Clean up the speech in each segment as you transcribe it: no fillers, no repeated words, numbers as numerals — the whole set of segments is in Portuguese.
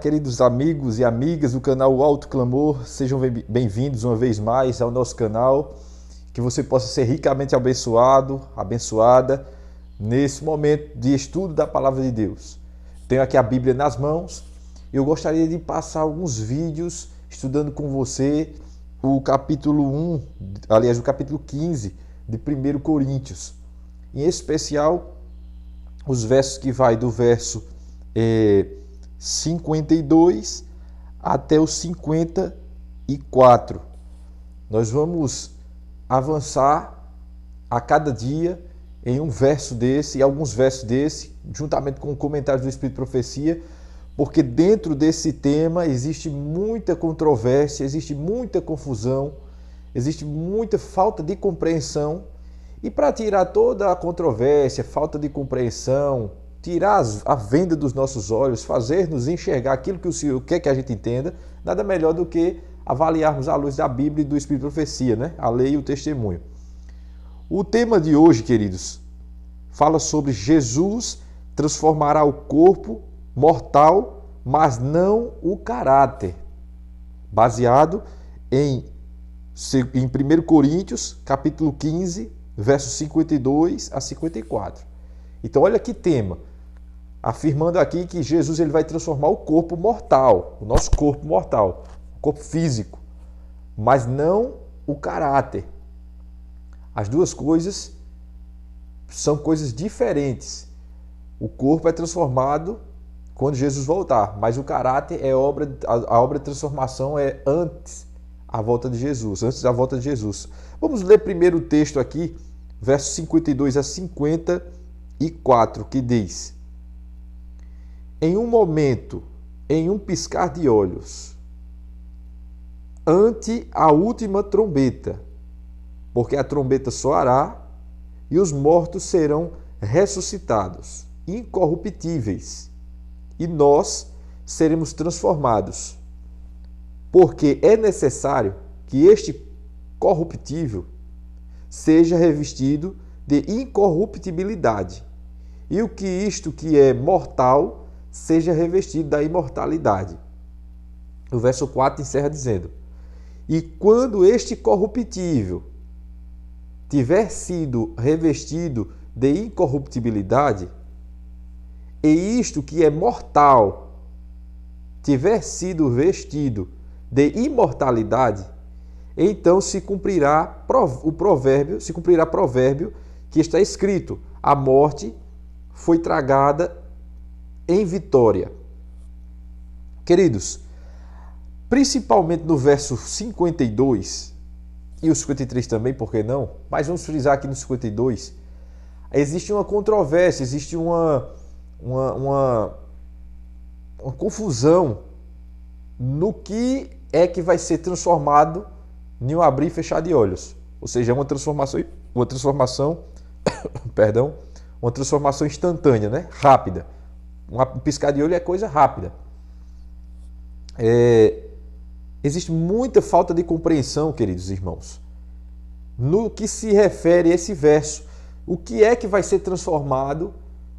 queridos amigos e amigas do canal Alto Clamor, sejam bem-vindos uma vez mais ao nosso canal, que você possa ser ricamente abençoado, abençoada, nesse momento de estudo da Palavra de Deus. Tenho aqui a Bíblia nas mãos, eu gostaria de passar alguns vídeos estudando com você o capítulo 1, aliás, o capítulo 15 de 1 Coríntios, em especial os versos que vai do verso 52 até o 54. Nós vamos avançar a cada dia em um verso desse e alguns versos desse, juntamente com o comentário do Espírito de Profecia, porque dentro desse tema existe muita controvérsia, existe muita confusão, existe muita falta de compreensão. E para tirar toda a controvérsia, falta de compreensão, tirar a venda dos nossos olhos, fazer-nos enxergar aquilo que o Senhor quer que a gente entenda, nada melhor do que avaliarmos à luz da Bíblia e do Espírito de Profecia, né? A lei e o testemunho. O tema de hoje, queridos, fala sobre Jesus transformará o corpo mortal, mas não o caráter. Baseado em 1 Coríntios, capítulo 15, versos 52 a 54. Então, olha que tema. Afirmando aqui que Jesus ele vai transformar o corpo mortal, o nosso corpo mortal, o corpo físico, mas não o caráter. As duas coisas são coisas diferentes. O corpo é transformado quando Jesus voltar, mas o caráter é a obra de transformação é antes a volta de Jesus, antes da volta de Jesus. Vamos ler primeiro o texto aqui, versos 52 a 54, que diz: Em um momento, em um piscar de olhos, ante a última trombeta, porque a trombeta soará e os mortos serão ressuscitados, incorruptíveis, e nós seremos transformados. Porque é necessário que este corruptível seja revestido de incorruptibilidade, e o que isto que é mortal seja revestido da imortalidade. O verso 4 encerra dizendo: E quando este corruptível tiver sido revestido de incorruptibilidade, e isto que é mortal tiver sido vestido de imortalidade, então se cumprirá provérbio que está escrito: a morte foi tragada em vitória. Queridos, principalmente no verso 52 e o 53 também, por que não? Mas vamos frisar aqui no 52, existe uma controvérsia, existe uma confusão no que é que vai ser transformado em um abrir e fechar de olhos. Ou seja, uma transformação instantânea, né? Rápida. Um piscar de olho é coisa rápida. Existe muita falta de compreensão, queridos irmãos, no que se refere a esse verso. O que é que vai ser transformado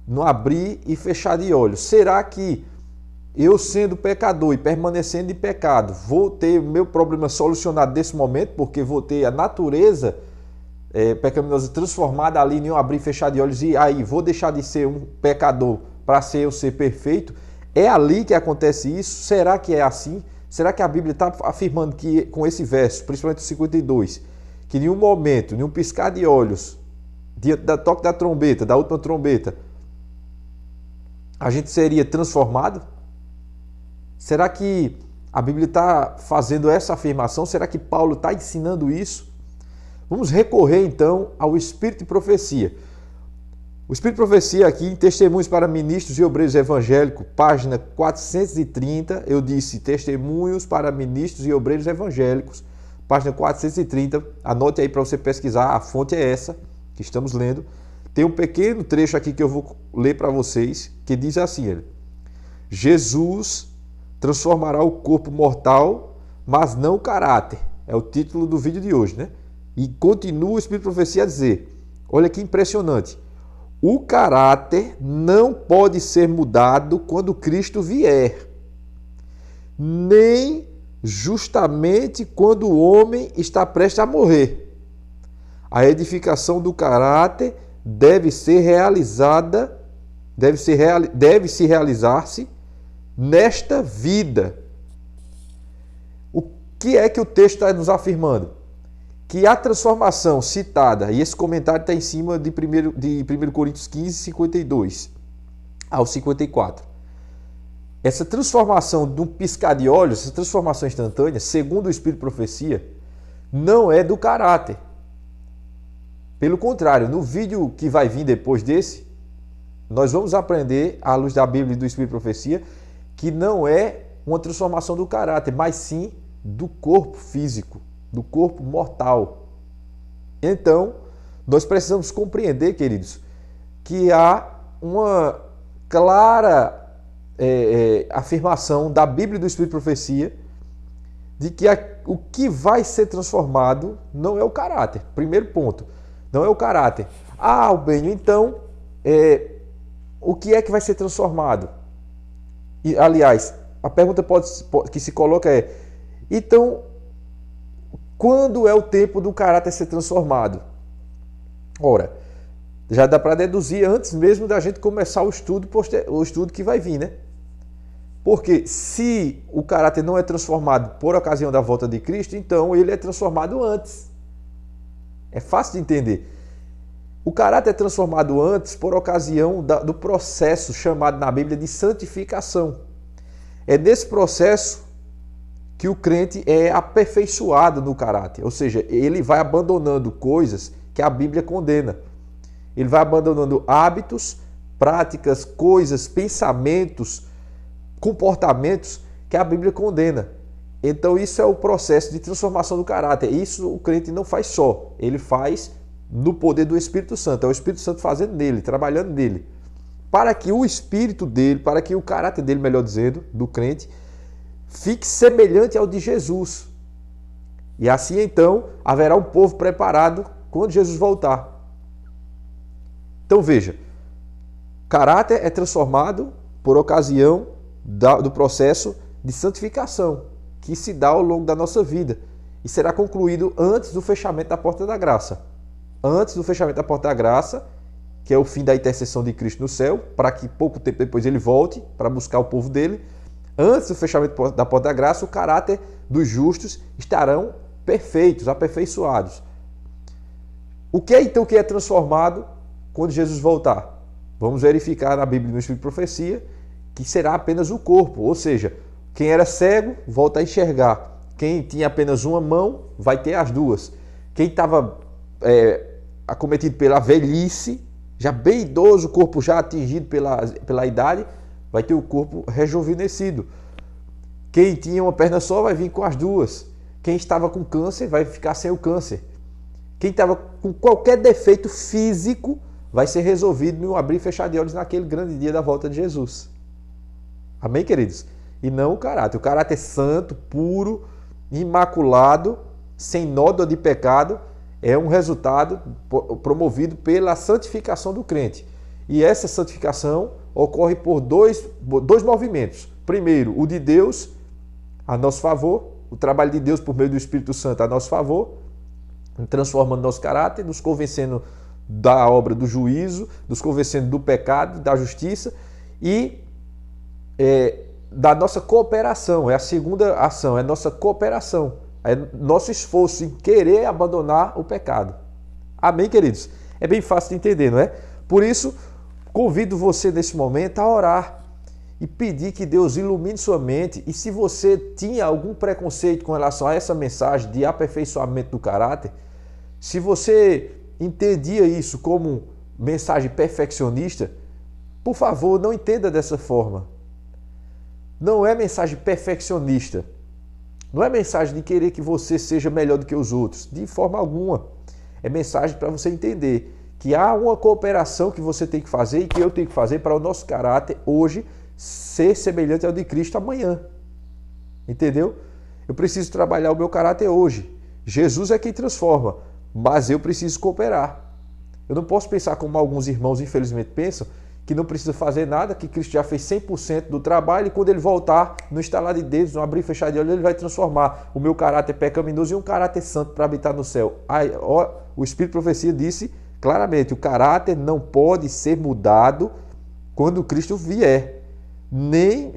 no abrir e fechar de olhos? Será que eu, sendo pecador e permanecendo em pecado, vou ter o meu problema solucionado nesse momento, porque vou ter a natureza pecaminosa transformada ali em um abrir e fechar de olhos, e aí vou deixar de ser um pecador para ser perfeito? É ali que acontece isso? Será que é assim? Será que a Bíblia está afirmando que, com esse verso, principalmente o 52, que em um momento, em um piscar de olhos, diante da toque da trombeta, da última trombeta, a gente seria transformado? Será que a Bíblia está fazendo essa afirmação? Será que Paulo está ensinando isso? Vamos recorrer então ao Espírito de Profecia. O Espírito de Profecia aqui em Testemunhos para Ministros e Obreiros Evangélicos, página 430, eu disse Testemunhos para Ministros e Obreiros Evangélicos, página 430, anote aí para você pesquisar, a fonte é essa que estamos lendo. Tem um pequeno trecho aqui que eu vou ler para vocês, que diz assim: Jesus transformará o corpo mortal, mas não o caráter. É o título do vídeo de hoje, né? E continua o Espírito de Profecia a dizer, olha que impressionante: o caráter não pode ser mudado quando Cristo vier. nem justamente quando o homem está prestes a morrer. A edificação do caráter deve se realizar-se nesta vida. O que é que o texto está nos afirmando? Que a transformação citada, e esse comentário está em cima de 1 Coríntios 15, 52 ao 54. Essa transformação de um piscar de olhos, essa transformação instantânea, segundo o Espírito de Profecia, não é do caráter. Pelo contrário, no vídeo que vai vir depois desse, nós vamos aprender, à luz da Bíblia e do Espírito de Profecia, que não é uma transformação do caráter, mas sim do corpo físico, do corpo mortal. Então, nós precisamos compreender, queridos, que há uma clara afirmação da Bíblia e do Espírito de Profecia de que o que vai ser transformado não é o caráter. Primeiro ponto, não é o caráter. Ah, Albênio, então, o que é que vai ser transformado? E, aliás, a pergunta que se coloca é, então, quando é o tempo do caráter ser transformado? Ora, já dá para deduzir antes mesmo da gente começar o estudo que vai vir, né? Porque se o caráter não é transformado por ocasião da volta de Cristo, então ele é transformado antes. É fácil de entender. O caráter é transformado antes por ocasião do processo chamado na Bíblia de santificação. É nesse processo que o crente é aperfeiçoado no caráter, ou seja, ele vai abandonando coisas que a Bíblia condena. Ele vai abandonando hábitos, práticas, coisas, pensamentos, comportamentos que a Bíblia condena. Então isso é o processo de transformação do caráter. Isso o crente não faz só, ele faz no poder do Espírito Santo. É o Espírito Santo fazendo nele, trabalhando nele. Para que o espírito dele, para que o caráter dele, melhor dizendo, do crente, fique semelhante ao de Jesus. E assim então haverá um povo preparado quando Jesus voltar. Então veja, caráter é transformado por ocasião do processo de santificação que se dá ao longo da nossa vida e será concluído antes do fechamento da porta da graça. Antes do fechamento da porta da graça, que é o fim da intercessão de Cristo no céu, para que pouco tempo depois ele volte para buscar o povo dele. Antes do fechamento da porta da graça, o caráter dos justos estarão perfeitos, aperfeiçoados. O que é então que é transformado quando Jesus voltar? Vamos verificar na Bíblia e no Espírito de Profecia que será apenas o corpo, ou seja, quem era cego volta a enxergar, quem tinha apenas uma mão vai ter as duas, quem estava acometido pela velhice, já bem idoso, o corpo já atingido pela idade, vai ter o corpo rejuvenescido. Quem tinha uma perna só vai vir com as duas. Quem estava com câncer vai ficar sem o câncer. Quem estava com qualquer defeito físico vai ser resolvido no abrir e fechar de olhos naquele grande dia da volta de Jesus. Amém, queridos? E não o caráter. O caráter santo, puro, imaculado, sem nódoa de pecado, é um resultado promovido pela santificação do crente. E essa santificação ocorre por dois movimentos. Primeiro, o de Deus a nosso favor, o trabalho de Deus por meio do Espírito Santo a nosso favor, transformando nosso caráter, nos convencendo da obra do juízo, nos convencendo do pecado, da justiça e da nossa cooperação. É a segunda ação, é a nossa cooperação, é nosso esforço em querer abandonar o pecado. Amém, queridos? É bem fácil de entender, não é? Por isso, convido você nesse momento a orar e pedir que Deus ilumine sua mente. E se você tinha algum preconceito com relação a essa mensagem de aperfeiçoamento do caráter, se você entendia isso como mensagem perfeccionista, por favor, não entenda dessa forma. Não é mensagem perfeccionista. Não é mensagem de querer que você seja melhor do que os outros, de forma alguma. É mensagem para você entender que há uma cooperação que você tem que fazer e que eu tenho que fazer para o nosso caráter hoje ser semelhante ao de Cristo amanhã. Entendeu? Eu preciso trabalhar o meu caráter hoje. Jesus é quem transforma, mas eu preciso cooperar. Eu não posso pensar como alguns irmãos infelizmente pensam, que não precisa fazer nada, que Cristo já fez 100% do trabalho, e quando ele voltar, no estalar de dedos, no abrir e fechar de olho, ele vai transformar o meu caráter pecaminoso em um caráter santo para habitar no céu. Aí, ó, o Espírito de Profecia disse claramente, o caráter não pode ser mudado quando Cristo vier, nem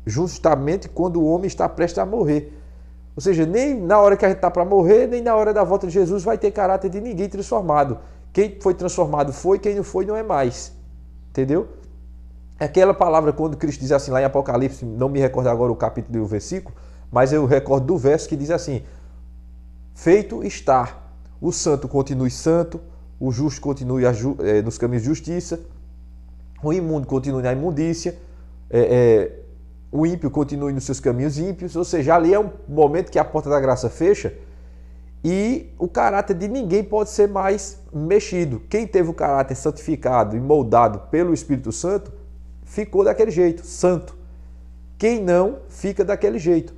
justamente quando o homem está prestes a morrer. Ou seja, nem na hora que a gente está para morrer, nem na hora da volta de Jesus vai ter caráter de ninguém transformado. Quem foi transformado foi, quem não foi não é mais. Entendeu? Aquela palavra quando Cristo diz assim lá em Apocalipse, não me recordo agora o capítulo e o versículo, mas eu recordo do verso que diz assim, feito está, o santo continue santo, o justo continue nos caminhos de justiça, o imundo continue na imundícia, o ímpio continue nos seus caminhos ímpios, ou seja, ali é um momento que a porta da graça fecha e o caráter de ninguém pode ser mais mexido. Quem teve o caráter santificado e moldado pelo Espírito Santo, ficou daquele jeito, santo. Quem não, fica daquele jeito.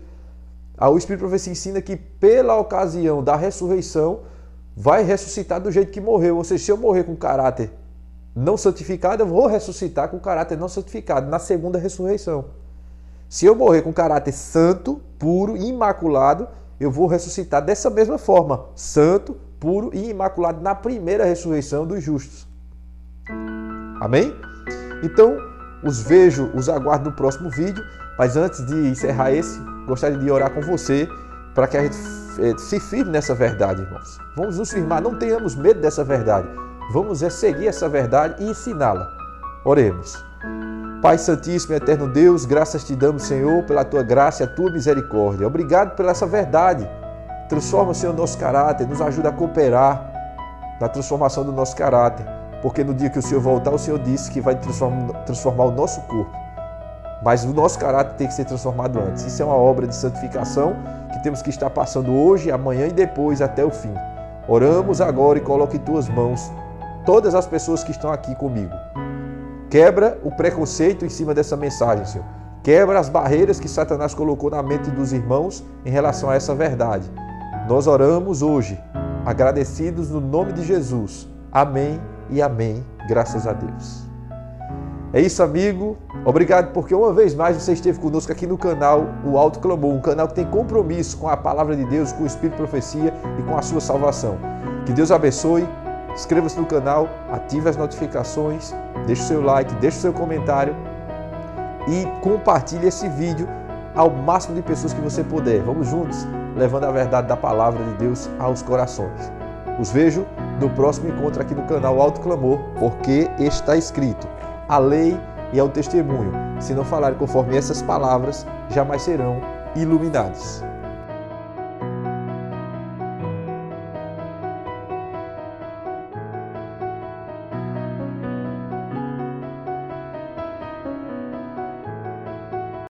O Espírito de Profecia ensina que pela ocasião da ressurreição, vai ressuscitar do jeito que morreu. Ou seja, se eu morrer com caráter não santificado, eu vou ressuscitar com caráter não santificado na segunda ressurreição. Se eu morrer com caráter santo, puro e imaculado, eu vou ressuscitar dessa mesma forma, santo, puro e imaculado na primeira ressurreição dos justos. Amém? Então, os aguardo no próximo vídeo, mas antes de encerrar esse, gostaria de orar com você para que a gente se firme nessa verdade, irmãos. Vamos nos firmar, não tenhamos medo dessa verdade. Vamos seguir essa verdade e ensiná-la. Oremos. Pai Santíssimo e Eterno Deus, graças te damos, Senhor, pela Tua graça e a Tua misericórdia. Obrigado pela essa verdade. Transforma, Senhor, o nosso caráter, nos ajuda a cooperar na transformação do nosso caráter, porque no dia que o Senhor voltar, o Senhor disse que vai transformar o nosso corpo. Mas o nosso caráter tem que ser transformado antes. Isso é uma obra de santificação que temos que estar passando hoje, amanhã e depois até o fim. Oramos agora e coloca em Tuas mãos todas as pessoas que estão aqui comigo. Quebra o preconceito em cima dessa mensagem, Senhor. Quebra as barreiras que Satanás colocou na mente dos irmãos em relação a essa verdade. Nós oramos hoje, agradecidos no nome de Jesus. Amém e amém. Graças a Deus. É isso, amigo. Obrigado porque uma vez mais você esteve conosco aqui no canal O Alto Clamor, um canal que tem compromisso com a Palavra de Deus, com o Espírito de Profecia e com a sua salvação. Que Deus abençoe. Inscreva-se no canal, ative as notificações, deixe o seu like, deixe o seu comentário e compartilhe esse vídeo ao máximo de pessoas que você puder. Vamos juntos, levando a verdade da Palavra de Deus aos corações. Os vejo no próximo encontro aqui no canal Alto Clamor, porque está escrito, a lei e ao testemunho, se não falarem conforme essas palavras, jamais serão iluminados.